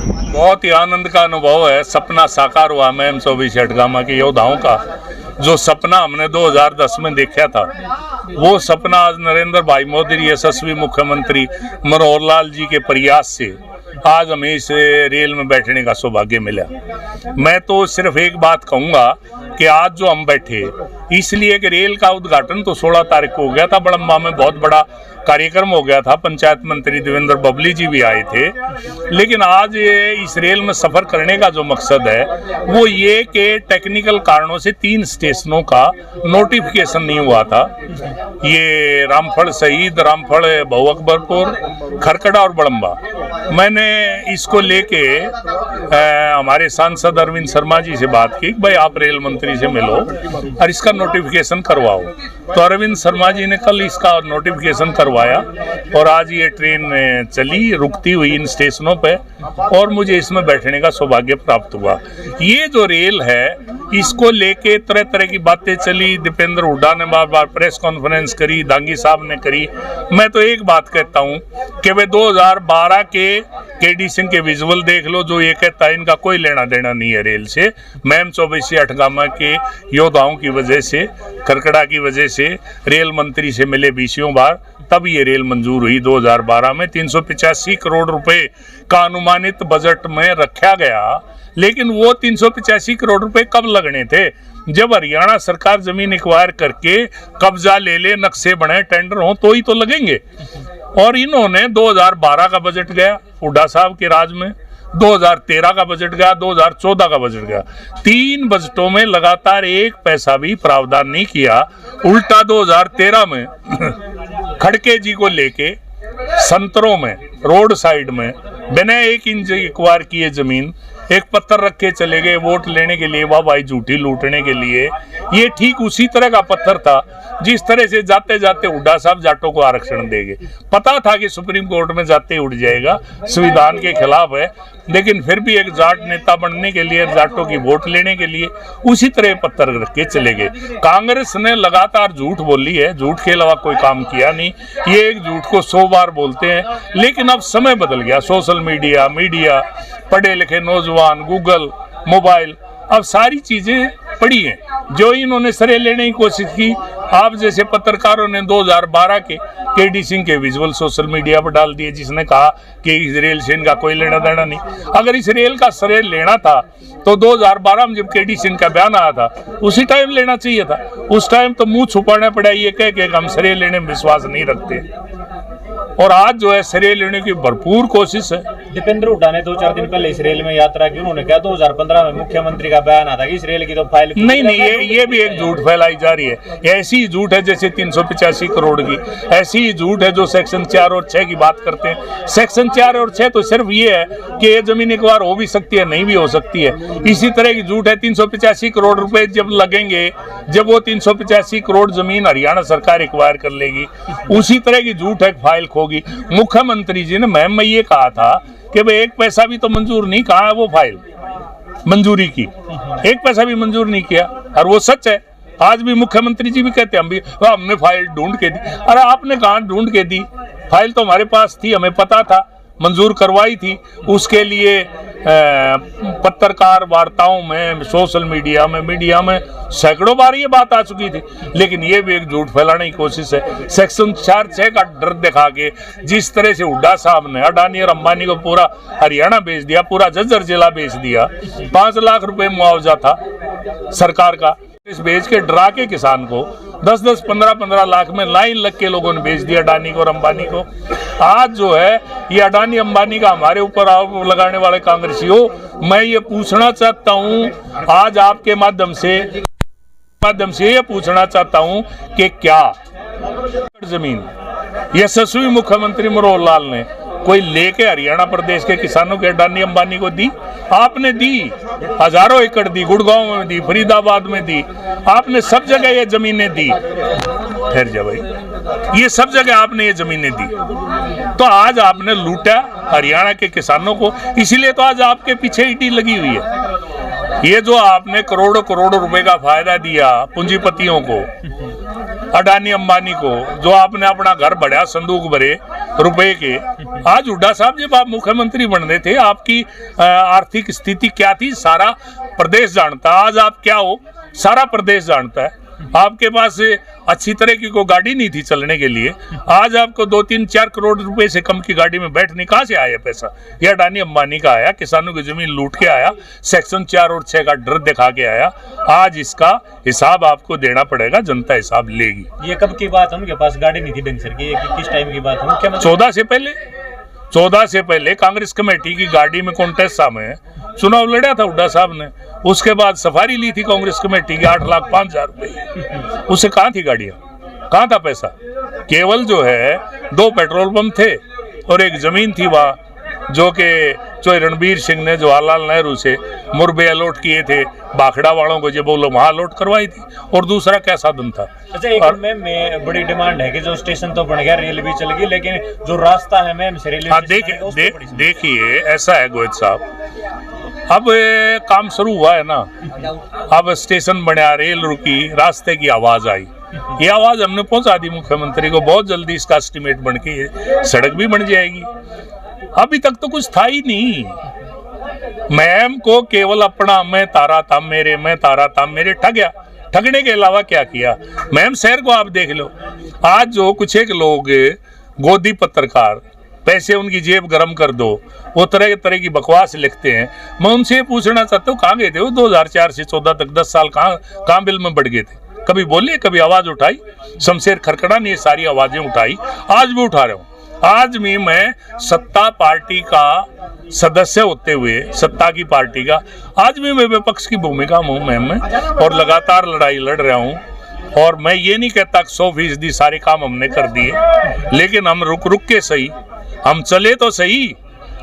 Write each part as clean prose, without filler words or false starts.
बहुत ही आनंद का अनुभव है। सपना साकार हुआ मैम 24 अठगामा के योद्धाओं का। जो सपना हमने 2010 में देखा था, वो सपना आज नरेंद्र भाई मोदी यशस्वी मुख्यमंत्री मनोहर लाल जी के प्रयास से आज हमें इस रेल में बैठने का सौभाग्य मिला। मैं तो सिर्फ एक बात कहूँगा कि आज जो हम बैठे इसलिए कि रेल का उद्घाटन तो 16 तारीख को हो गया था, बड़म्बा में बहुत बड़ा कार्यक्रम हो गया था, पंचायत मंत्री देवेंद्र बबली जी भी आए थे। लेकिन आज इस रेल में सफर करने का जो मकसद है वो ये कि टेक्निकल कारणों से 3 स्टेशनों का नोटिफिकेशन नहीं हुआ था। ये रामफल शहीद, रामफल बहु अकबरपुर, खरकड़ा और बड़म्बा। मैंने इसको लेके हमारे सांसद अरविंद शर्मा जी से बात की, भाई आप रेल मंत्री से मिलो और इसका नोटिफिकेशन करवाओ। तो अरविंद शर्मा जी ने कल इसका नोटिफिकेशन करवाया और आज ये ट्रेन चली रुकती हुई इन स्टेशनों पे और मुझे इसमें बैठने का सौभाग्य प्राप्त हुआ। ये जो रेल है इसको लेके तरह तरह की बातें चली। दीपेंद्र हुड्डा ने बार बार प्रेस कॉन्फ्रेंस करी, दांगी साहब ने करी। मैं तो एक बात कहता हूँ कि वे 2012 के सिंह के विजुअल देख लो, जो ये कहता है इनका कोई लेना देना नहीं है रेल से। मैम 24 अठगामा के योद्धाओं की वजह से, खरकड़ा की वजह से रेल मंत्री से मिले 20 बार, तब ये रेल मंजूर हुई 2012 में। 385 करोड़ रुपए का अनुमानित बजट में रखा गया, लेकिन वो 385 करोड़ रुपए कब लगने थे? जब हरियाणा सरकार जमीन एक्वायर करके कब्जा ले ले, नक्शे बने, टेंडर हो तो ही तो लगेंगे। और इन्होंने 2012 का बजट गया हुड्डा साहब के राज में, 2013 का बजट गया, 2014 का बजट गया। 3 बजटों में लगातार 1 पैसा भी प्रावधान नहीं किया। उल्टा 2013 में खड़के जी को लेके संतरों में रोड साइड में बिना 1 इंच एक्वायर किए जमीन एक पत्थर रख के चले गए वोट लेने के लिए, वाह भाई झूठी लूटने के लिए। ये ठीक उसी तरह का पत्थर था जिस तरह से जाते जाते हुड्डा साहब जाटों को आरक्षण देंगे। पता था कि सुप्रीम कोर्ट में जाते उड़ जाएगा, संविधान के खिलाफ है, लेकिन फिर भी एक जाट नेता बनने के लिए, जाटों की वोट लेने के लिए उसी तरह पत्थर रख के चले गए। कांग्रेस ने लगातार झूठ बोली है, झूठ के अलावा कोई काम किया नहीं। ये एक झूठ को 100 बार बोलते हैं, लेकिन अब समय बदल गया। सोशल मीडिया, पढ़े लिखे नौजवान, गूगल, मोबाइल, अब सारी चीजें पड़ी हैं। जो इन्होंने सरे लेने की कोशिश की, आप जैसे पत्रकारों ने 2012 के डी सिंह के विजुअल सोशल मीडिया पर डाल दिए, जिसने कहा कि इस रेल से इनका कोई लेना देना नहीं। अगर इस रेल का सरे लेना था तो 2012 में जब डी सिंह का बयान आया था उसी टाइम लेना चाहिए था। उस टाइम तो मुंह छुपाना पड़ा ये कह के हम सरे लेने में विश्वास नहीं रखते, और आज जो है सरे लेने की भरपूर कोशिश है। दीपेंद्र हुड्डा ने 2-4 दिन पहले इस रेल में यात्रा की। उन्होंने कहा 2015 में मुख्यमंत्री का बयान आता कि इस रेल की तो फाइल नहीं, ये भी एक झूठ फैलाई जा रही है। ऐसी ही झूठ है जैसे 385 करोड़ की, ऐसी ही झूठ है जो सेक्शन 4 और 6 की बात करते हैं। सेक्शन 4 और 6 तो सिर्फ ये है कि ये जमीन एक बार हो भी सकती है, नहीं भी हो सकती है। इसी तरह की झूठ है 385 करोड़ रुपए जब लगेंगे, जब वो 385 करोड़ जमीन हरियाणा सरकार एक्वायर कर लेगी, उसी तरह की झूठ है फाइल होगी। मुख्यमंत्री जी ने मैम में ये कहा था कि भाई 1 पैसा भी तो मंजूर नहीं, कहा है वो फाइल मंजूरी की, 1 पैसा भी मंजूर नहीं किया, और वो सच है। आज भी मुख्यमंत्री जी भी कहते हैं हमने फाइल ढूंढ के दी। अरे आपने कहाँ ढूंढ के दी? फाइल तो हमारे पास थी, हमें पता था, मंजूर करवाई थी। उसके लिए पत्रकार वार्ताओं में, सोशल मीडिया में सैकड़ों बार ये बात आ चुकी थी, लेकिन ये भी एक झूठ फैलाने की कोशिश है। सेक्शन 4-6 का डर दिखा के जिस तरह से हुड्डा साहब ने अडानी और अंबानी को पूरा हरियाणा बेच दिया, पूरा झज्जर जिला बेच दिया। 5 लाख रुपए मुआवजा था सरकार का, इस बेच के डरा के किसान को 10-10, 15-15 लाख में लाइन लग के लोगों ने बेच दिया अडानी को और अंबानी को। आज जो है ये अडानी अंबानी का हमारे ऊपर आरोप लगाने वाले कांग्रेसियों, मैं ये पूछना चाहता हूँ आज आपके माध्यम से ये पूछना चाहता हूँ कि क्या जमीन यशस्वी मुख्यमंत्री मनोहर लाल ने कोई लेके हरियाणा प्रदेश के किसानों के अडानी अंबानी को दी? आपने दी, हजारों एकड़ दी, गुड़गांव में दी, फरीदाबाद में दी, आपने सब जगह ये जमीनें दी। ठहर जा भाई, ये सब जगह आपने ये जमीनें दी, तो आज आपने लूटा हरियाणा के किसानों को, इसीलिए तो आज आपके पीछे ईडी लगी हुई है। ये जो आपने करोड़ों करोड़ों रुपए का फायदा दिया पूंजीपतियों को, अडानी अंबानी को, जो आपने अपना घर बढ़ाया, संदूक भरे, रुपए के। आज हुड्डा साहब जब आप मुख्यमंत्री बन रहे थे, आपकी आर्थिक स्थिति क्या थी सारा प्रदेश जानता। आज आप क्या हो सारा प्रदेश जानता है। आपके पास अच्छी तरह की कोई गाड़ी नहीं थी चलने के लिए। आज आपको 2-3-4 करोड़ रुपए से कम की गाड़ी में बैठने कहाँ से आया पैसा? यह अडानी अंबानी का आया, किसानों की जमीन लूट के आया, सेक्शन 4 और 6 का डर दिखा के आया। आज इसका हिसाब आपको देना पड़ेगा, जनता हिसाब लेगी। ये कब की बात है? उनके पास गाड़ी नहीं थी ढंग से की, किस टाइम की बात है? मुख्यमंत्री 14 से पहले कांग्रेस कमेटी की गाड़ी में कॉन्टेस्ट में चुनाव लड़ा था हुड्डा साहब ने। उसके बाद सफारी ली थी कांग्रेस कमेटी की 8,05,000 रुपए। उससे कहाँ थी गाड़ियां, कहाँ था पैसा? केवल जो है 2 पेट्रोल पंप थे और एक जमीन थी वहाँ, जो कि रणबीर सिंह ने जवाहरलाल नेहरू से मुरबे अलॉट किए थे, भाखड़ा वालों को जब बोलो वहाँ अलॉट करवाई थी। और दूसरा क्या साधन था? अच्छा, एक मैम में बड़ी डिमांड है कि जो स्टेशन तो बन गया, रेल भी चल गई, लेकिन जो रास्ता है मैम से रेलवे देखिए ऐसा है गोविंद साहब, अब काम शुरू हुआ है ना, अब स्टेशन बना, रेल रुकी, रास्ते की आवाज आई। ये आवाज हमने पहुंचा दी मुख्यमंत्री को। बहुत जल्दी इसका एस्टिमेट बन के सड़क भी बन जाएगी। अभी तक तो कुछ था ही नहीं। मैम को केवल अपना मैं तारा था मेरे ठग गया। ठगने के अलावा क्या किया? मैम शहर को आप देख लो। आज जो कुछ एक लोग गोदी पत्रकार, पैसे उनकी जेब गरम कर दो, वो तरह तरह की बकवास लिखते हैं। मैं उनसे पूछना चाहता हूँ, कहाँ गए थे वो 2004 से 14 तक 10 साल? कहाँ बिल में बढ़ गए थे? कभी बोले, कभी आवाज उठाई? शमशेर खरकड़ा ने ये सारी आवाजें उठाई, आज भी उठा रहा हूँ। आज भी मैं सत्ता पार्टी का सदस्य होते हुए, सत्ता की पार्टी का, आज भी मैं विपक्ष की भूमिका में हूँ मैम, और लगातार लड़ाई लड़ रहा हूँ। और मैं ये नहीं कहता 100% सारे काम हमने कर दिए, लेकिन हम रुक के सही, हम चले तो सही।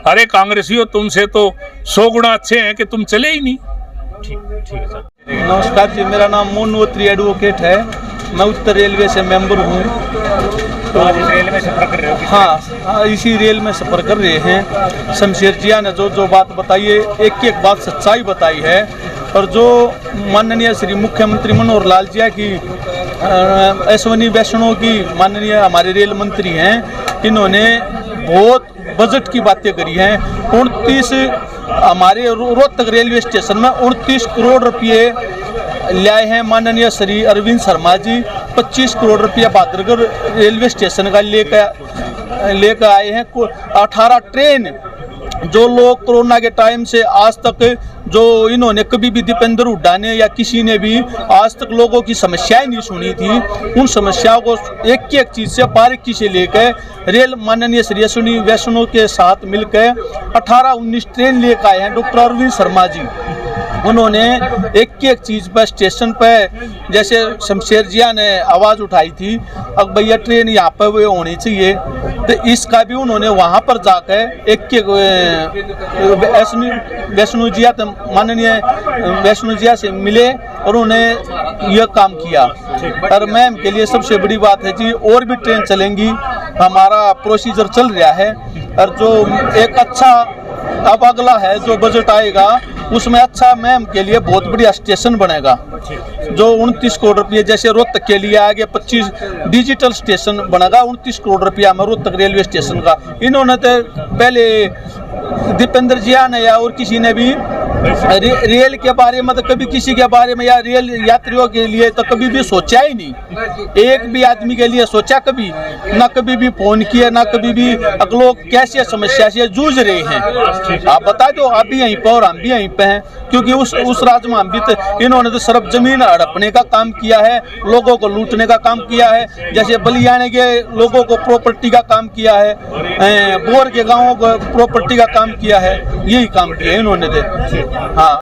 अरे कांग्रेसियों, तुमसे तो 100 गुना अच्छे हैं कि तुम चले ही नहीं। ठीक है सर। नमस्कार जी, मेरा नाम मोनू अत्री एडवोकेट है। मैं उत्तर रेलवे से मेंबर हूँ। तो आज इस रेल में सफर कर रहे हो? हाँ, इसी रेल में सफ़र कर रहे हैं। शमशेर जिया ने जो बात बताई है, एक बात सच्चाई बताई है। और जो माननीय श्री मुख्यमंत्री मनोहर लाल जिया की अश्विनी वैष्णव की माननीय हमारे रेल मंत्री हैं, इन्होंने बहुत बजट की बातें करी हैं। 29 हमारे रोहतक रेलवे स्टेशन में 29 करोड़ रुपये लाए हैं माननीय श्री अरविंद शर्मा जी। 25 करोड़ रुपया भादरगढ़ रेलवे स्टेशन का लेकर आए हैं। 18 ट्रेन जो लोग कोरोना के टाइम से आज तक, जो इन्होंने कभी भी दीपेंद्र हुड्डा ने या किसी ने भी आज तक लोगों की समस्याएं नहीं सुनी थी, उन समस्याओं को एक चीज़ से बारीकी से लेकर रेल माननीय श्री अश्विनी वैष्णव के साथ मिलकर 18-19 ट्रेन लेकर आए हैं डॉक्टर अरविंद शर्मा जी। उन्होंने एक चीज़ पर स्टेशन पर, जैसे शमशेर जिया ने आवाज़ उठाई थी, अब भैया ट्रेन यहाँ पर वो होनी चाहिए, तो इसका भी उन्होंने वहाँ पर जाकर वैष्णो जिया, माननीय वैष्णो जिया से मिले और उन्हें यह काम किया। और मैम के लिए सबसे बड़ी बात है जी, और भी ट्रेन चलेंगी, हमारा प्रोसीजर चल रहा है। और जो एक अच्छा अब अगला है जो बजट आएगा, उसमें अच्छा मैम के लिए बहुत बढ़िया स्टेशन बनेगा। जो 29 करोड़ रुपये, जैसे रोहतक के लिए आगे 25 डिजिटल स्टेशन बनेगा, 29 करोड़ रुपया में रोहतक रेलवे स्टेशन का। इन्होंने तो पहले दीपेंद्र जिया ने या और किसी ने भी रेल के बारे में तो कभी किसी के बारे में या रेल यात्रियों के लिए तो कभी भी सोचा ही नहीं। एक भी आदमी के लिए सोचा कभी ना, कभी भी फोन किया ना, कभी भी लोग कैसे समस्या से जूझ रहे हैं। आप बता दो, आप भी यहीं पर और हम भी यहीं पे हैं, क्योंकि उस राज्य में हम भी तो, इन्होंने तो सिर्फ जमीन हड़पने का काम किया है, लोगों को लूटने का काम किया है। जैसे बलियाने के लोगों को प्रॉपर्टी का काम किया है, बोर के गाँवों को प्रॉपर्टी का काम किया है, यही काम किया है इन्होंने तो। हाँ।